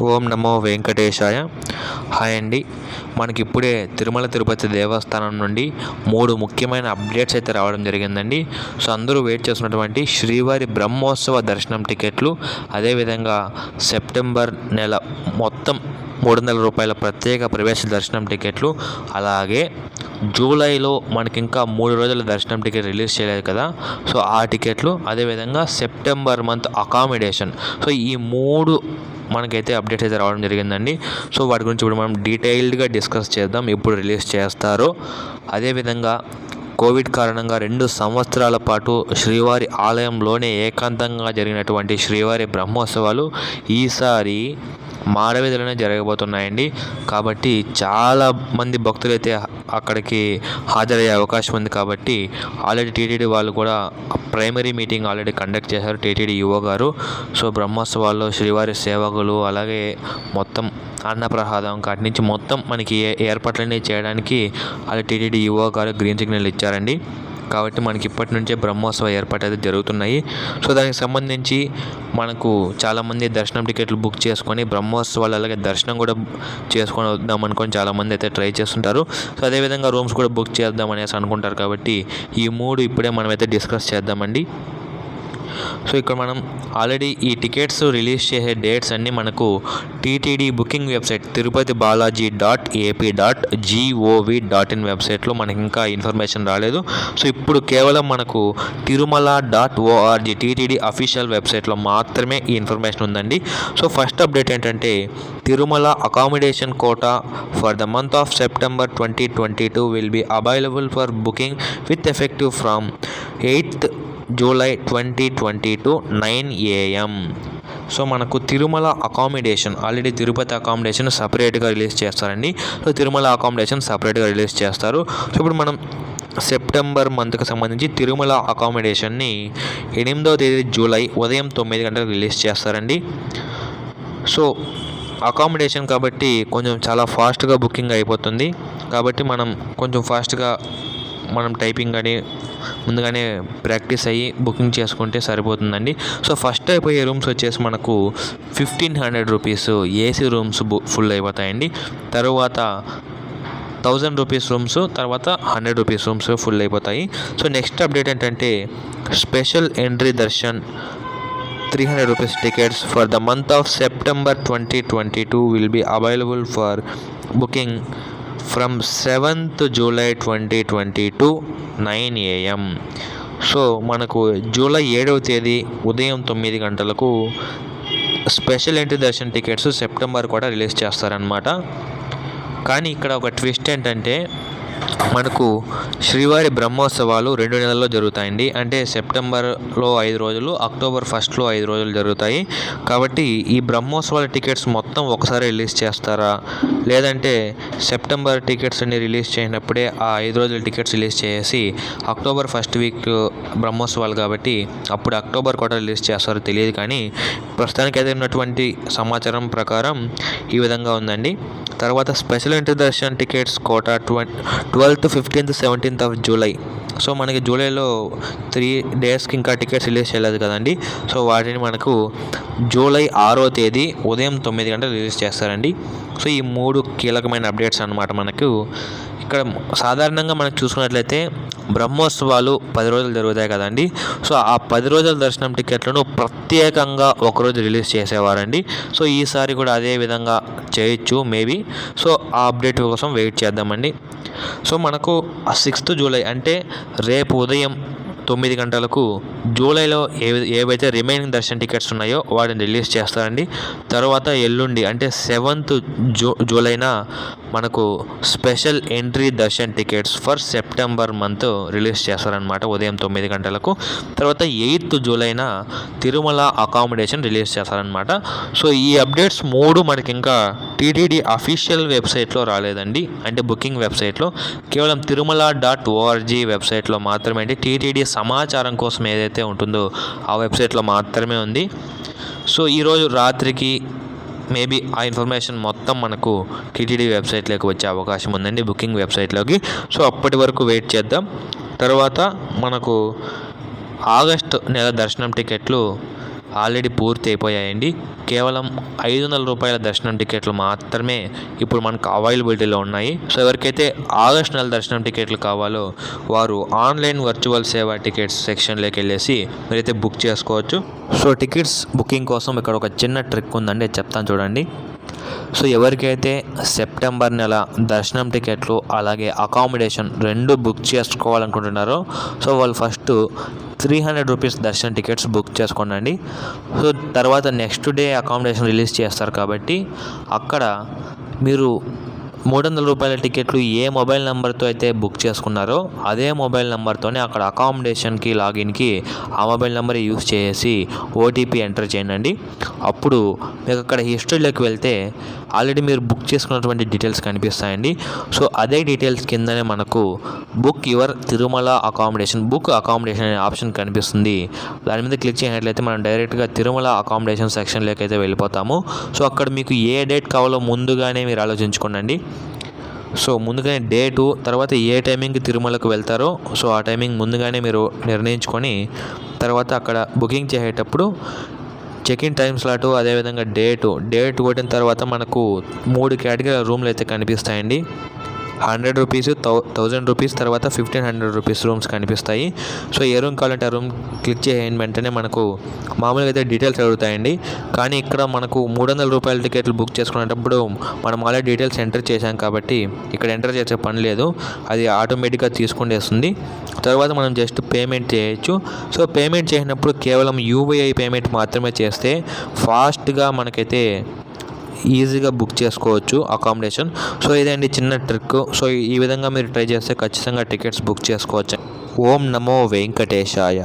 ఓం నమో వెంకటేశాయ. Hi అండి. మనకి ఇప్పుడే తిరుమల తిరుపతి దేవస్థానం నుండి 3 ముఖ్యమైన అప్డేట్స్ అయితే రావడం జరిగిందండి. సో అందరూ వెయిట్ చేస్తున్నటువంటి శ్రీవారి బ్రహ్మోత్సవ దర్శనం టికెట్లు, అదేవిధంగా సెప్టెంబర్ నెల మొత్తం 300 రూపాయల ప్రత్యేక ప్రవేశ దర్శనం టికెట్లు, అలాగే జూలైలో మనకి ఇంకా 3 రోజుల దర్శనం టికెట్ రిలీజ్ చేయలేదు కదా, సో ఆ టికెట్లు, అదేవిధంగా సెప్టెంబర్ మంత్ అకామిడేషన్. సో ఈ 3 మనకైతే అప్డేట్ అయితే రావడం జరిగిందండి. సో వాటి గురించి ఇప్పుడు మనం డీటెయిల్డ్గా డిస్కస్ చేద్దాం. ఎప్పుడు రిలీజ్ చేస్తారో, అదేవిధంగా కోవిడ్ కారణంగా 2 సంవత్సరాల పాటు శ్రీవారి ఆలయంలోనే ఏకాంతంగా జరిగినటువంటి శ్రీవారి బ్రహ్మోత్సవాలు ఈసారి మాడవీధిలోనే జరగబోతున్నాయండి. కాబట్టి చాలా మంది భక్తులైతే అక్కడికి హాజరయ్యే అవకాశం ఉంది. కాబట్టి ఆల్రెడీ టీటీడీ వాళ్ళు కూడా ప్రైమరీ మీటింగ్ ఆల్రెడీ కండక్ట్ చేశారు టీటీడీ ఈవో గారు. సో బ్రహ్మోత్సవాల్లో శ్రీవారి సేవకులు, అలాగే మొత్తం అన్నప్రసాదం కాటి నుంచి మొత్తం మనకి ఏర్పాట్లన్నీ చేయడానికి ఆల్రెడీ టీటీడీ ఈవో గారు గ్రీన్ సిగ్నల్ ఇచ్చారండి. కాబట్టి మనకి ఇప్పటి నుంచే బ్రహ్మోత్సవ ఏర్పాటు అయితే జరుగుతున్నాయి. సో దానికి సంబంధించి మనకు చాలామంది దర్శనం టికెట్లు బుక్ చేసుకొని బ్రహ్మోత్సవాలు అలాగే దర్శనం కూడా చేసుకొని వద్దాం అనుకొని చాలామంది అయితే ట్రై చేస్తుంటారు. సో అదేవిధంగా రూమ్స్ కూడా బుక్ చేద్దాం అనేసి అనుకుంటారు. కాబట్టి ఈ 3 ఇప్పుడే మనమైతే డిస్కస్ చేద్దామండి. సో ఇక్కడ మనం ఆల్రెడీ ఈ టికెట్స్ రిలీజ్ చేసే డేట్స్ అన్నీ మనకు టీటీడీ బుకింగ్ వెబ్సైట్ tirupati.ap.gov.in వెబ్సైట్లో మనకి ఇంకా ఇన్ఫర్మేషన్ రాలేదు. సో ఇప్పుడు కేవలం మనకు tirumala.org టీటీడీ అఫీషియల్ వెబ్సైట్లో మాత్రమే ఈ ఇన్ఫర్మేషన్ ఉందండి. సో ఫస్ట్ అప్డేట్ ఏంటంటే, Tirumala accommodation quota for the month of September 2022 will be available for booking with effective from 8th July 2022 9 AM. So మనకు Tirumala accommodation already Tirupati accommodation సపరేట్గా రిలీజ్ చేస్తారండి. సో తిరుమల అకామిడేషన్ సపరేట్గా release చేస్తారు. సో ఇప్పుడు మనం September మంత్కి సంబంధించి తిరుమల అకామిడేషన్ని 8వ తేదీ జూలై ఉదయం 9 గంటలకు రిలీజ్ చేస్తారండి. సో అకామిడేషన్ కాబట్టి కొంచెం చాలా ఫాస్ట్గా బుకింగ్ అయిపోతుంది. కాబట్టి మనం కొంచెం ఫాస్ట్గా మనం టైపింగ్ కానీ ముందుగానే ప్రాక్టీస్ అయ్యి బుకింగ్ చేసుకుంటే సరిపోతుందండి. సో ఫస్ట్ అయిపోయే రూమ్స్ వచ్చేసి మనకు 1500 రూపీస్ ఏసీ రూమ్స్ ఫుల్ అయిపోతాయండి. తర్వాత 1000 రూపీస్ రూమ్స్, తర్వాత 100 రూపీస్ రూమ్స్ ఫుల్ అయిపోతాయి. సో నెక్స్ట్ అప్డేట్ ఏంటంటే, special entry darshan 300 rupees tickets for the month of September 2022 will be available for booking from 7th July 2022 9 AM. So మనకు July 7వ తేదీ ఉదయం 9 గంటలకు special entry darshan tickets September కూడా release చేస్తారనమాట. కానీ ఇక్కడ ఒక ట్విస్ట్ ఏంటంటే, మనకు శ్రీవారి బ్రహ్మోత్సవాలు 2 నెలల్లో జరుగుతాయండి. అంటే సెప్టెంబర్లో 5 రోజులు, అక్టోబర్ 1st 5 రోజులు జరుగుతాయి. కాబట్టి ఈ బ్రహ్మోత్సవాల టికెట్స్ మొత్తం ఒకసారి రిలీజ్ చేస్తారా, లేదంటే సెప్టెంబర్ టికెట్స్ అన్ని రిలీజ్ చేసినప్పుడే ఆ 5 రోజుల టికెట్స్ రిలీజ్ చేసి అక్టోబర్ 1st వీక్ బ్రహ్మోత్సవాలు కాబట్టి అప్పుడు అక్టోబర్ కూడా రిలీజ్ చేస్తారో తెలియదు. కానీ ప్రస్తుతానికి అయితే ఉన్నటువంటి సమాచారం ప్రకారం ఈ విధంగా ఉందండి. తర్వాత special entry darshan tickets quota 12th, 15th, 17th of July. So మనకి జూలైలో 3 డేస్కి ఇంకా టికెట్స్ రిలీజ్ చేయలేదు కదండి. సో వాటిని మనకు జూలై 6వ తేదీ ఉదయం 9 గంటలు రిలీజ్ చేస్తారండి. సో ఈ 3 కీలకమైన అప్డేట్స్ అన్నమాట. మనకు ఇక్కడ సాధారణంగా మనకు చూసుకున్నట్లయితే బ్రహ్మోత్సవాలు 10 రోజులు జరుగుతాయి కదండి. సో ఆ 10 రోజుల దర్శనం టికెట్లను ప్రత్యేకంగా ఒకరోజు రిలీజ్ చేసేవారండి. సో ఈసారి కూడా అదే విధంగా చేయొచ్చు మేబీ. సో ఆ అప్డేట్ కోసం వెయిట్ చేద్దామండి. సో మనకు 6th July అంటే రేపు ఉదయం 9 గంటలకు జూలైలో ఏవైతే రిమైనింగ్ దర్శన్ టికెట్స్ ఉన్నాయో వాటిని రిలీజ్ చేస్తారండి. తర్వాత ఎల్లుండి అంటే 7th Julyన మనకు special entry darshan tickets for September month release చేస్తారనమాట ఉదయం 9 గంటలకు. తర్వాత 8th Julyన తిరుమల అకామిడేషన్ రిలీజ్ చేస్తారనమాట. సో ఈ అప్డేట్స్ 3 మనకి ఇంకా టీటీడీ అఫీషియల్ వెబ్సైట్లో రాలేదండి, అంటే బుకింగ్ వెబ్సైట్లో. కేవలం tirumala.org వెబ్సైట్లో మాత్రమే, అంటే టీటీడీ సమాచారం కోసం ఏదైతే ఉంటుందో ఆ వెబ్సైట్లో మాత్రమే ఉంది. సో ఈరోజు రాత్రికి మేబీ ఆ ఇన్ఫర్మేషన్ మొత్తం మనకు టీటీడీ వెబ్సైట్లోకి వచ్చే అవకాశం ఉందండి, బుకింగ్ వెబ్సైట్లోకి. సో అప్పటి వరకు వెయిట్ చేద్దాం. తర్వాత మనకు ఆగస్టు నెల దర్శనం టికెట్లు ఆల్రెడీ పూర్తి అయిపోయాయండి. కేవలం 500 రూపాయల దర్శనం టికెట్లు మాత్రమే ఇప్పుడు మనకు అవైలబిలిటీలో ఉన్నాయి. సో ఎవరికైతే ఆగస్ట్ నెల దర్శనం టికెట్లు కావాలో వారు ఆన్లైన్ వర్చువల్ సేవా టికెట్స్ సెక్షన్లోకి వెళ్ళేసి మీరైతే బుక్ చేసుకోవచ్చు. సో టికెట్స్ బుకింగ్ కోసం ఇక్కడ ఒక చిన్న ట్రిక్ ఉందండి, చెప్తాను చూడండి. సో ఎవరికైతే సెప్టెంబర్ నెల దర్శనం టికెట్లు అలాగే అకామిడేషన్ 2 బుక్ చేసుకోవాలనుకుంటున్నారో సో వాళ్ళు ఫస్ట్ 300 రూపీస్ దర్శనం టికెట్స్ బుక్ చేసుకోండి. సో తర్వాత నెక్స్ట్ డే అకామిడేషన్ రిలీజ్ చేస్తారు కాబట్టి అక్కడ మీరు 300 రూపాయల టికెట్లు ఏ మొబైల్ నెంబర్తో అయితే బుక్ చేసుకున్నారో అదే మొబైల్ నెంబర్తోనే అక్కడ అకామిడేషన్కి లాగిన్కి ఆ మొబైల్ నెంబర్ యూస్ చేసి ఓటీపీ ఎంటర్ చేయండి. అప్పుడు మీకు అక్కడ హిస్టరీలోకి వెళ్తే ఆల్రెడీ మీరు బుక్ చేసుకున్నటువంటి డీటెయిల్స్ కనిపిస్తాయండి. సో అదే డీటెయిల్స్ కిందనే మనకు బుక్ యువర్ తిరుమల అకామిడేషన్ అనే ఆప్షన్ కనిపిస్తుంది. దాని మీద క్లిక్ చేసినట్లయితే మనం డైరెక్ట్గా తిరుమల అకామిడేషన్ సెక్షన్లోకి అయితే వెళ్ళిపోతాము. సో అక్కడ మీకు ఏ డేట్ కావాలో ముందుగానే మీరు ఆలోచించుకోండి. సో ముందుగానే డేటు, తర్వాత ఏ టైమింగ్కి తిరుమలకు వెళ్తారో సో ఆ టైమింగ్ ముందుగానే మీరు నిర్ణయించుకొని తర్వాత అక్కడ బుకింగ్ చేసేటప్పుడు చెక్-ఇన్ టైం స్లాటు అదేవిధంగా డేట్ కొట్టిన తర్వాత మనకు 3 కేటగిరీ రూమ్లు అయితే కనిపిస్తాయండి. 100 రూపీస్, 1000 రూపీస్, తర్వాత 1500 రూపీస్ రూమ్స్ కనిపిస్తాయి. సో ఏ రూమ్ కావాలంటే ఆ రూమ్ క్లిక్ చేసిన వెంటనే మనకు మామూలుగా అయితే డీటెయిల్స్ అడుగుతాయండి. కానీ ఇక్కడ మనకు 300 రూపాయల టికెట్లు బుక్ చేసుకునేటప్పుడు మనం ఆల్రెడీ డీటెయిల్స్ ఎంటర్ చేశాం కాబట్టి ఇక్కడ ఎంటర్ చేసే పని లేదు, అది ఆటోమేటిక్గా తీసుకునేస్తుంది. తర్వాత మనం జస్ట్ పేమెంట్ చేయొచ్చు. సో పేమెంట్ చేసినప్పుడు కేవలం యూపీఐ పేమెంట్ మాత్రమే చేస్తే ఫాస్ట్గా మనకైతే ఈజీగా బుక్ చేసుకోవచ్చు అకామిడేషన్. సో ఇదండి చిన్న ట్రిక్. సో ఈ విధంగా మీరు ట్రై చేస్తే ఖచ్చితంగా టికెట్స్ బుక్ చేసుకోవచ్చు. ఓం నమో వెంకటేశాయ.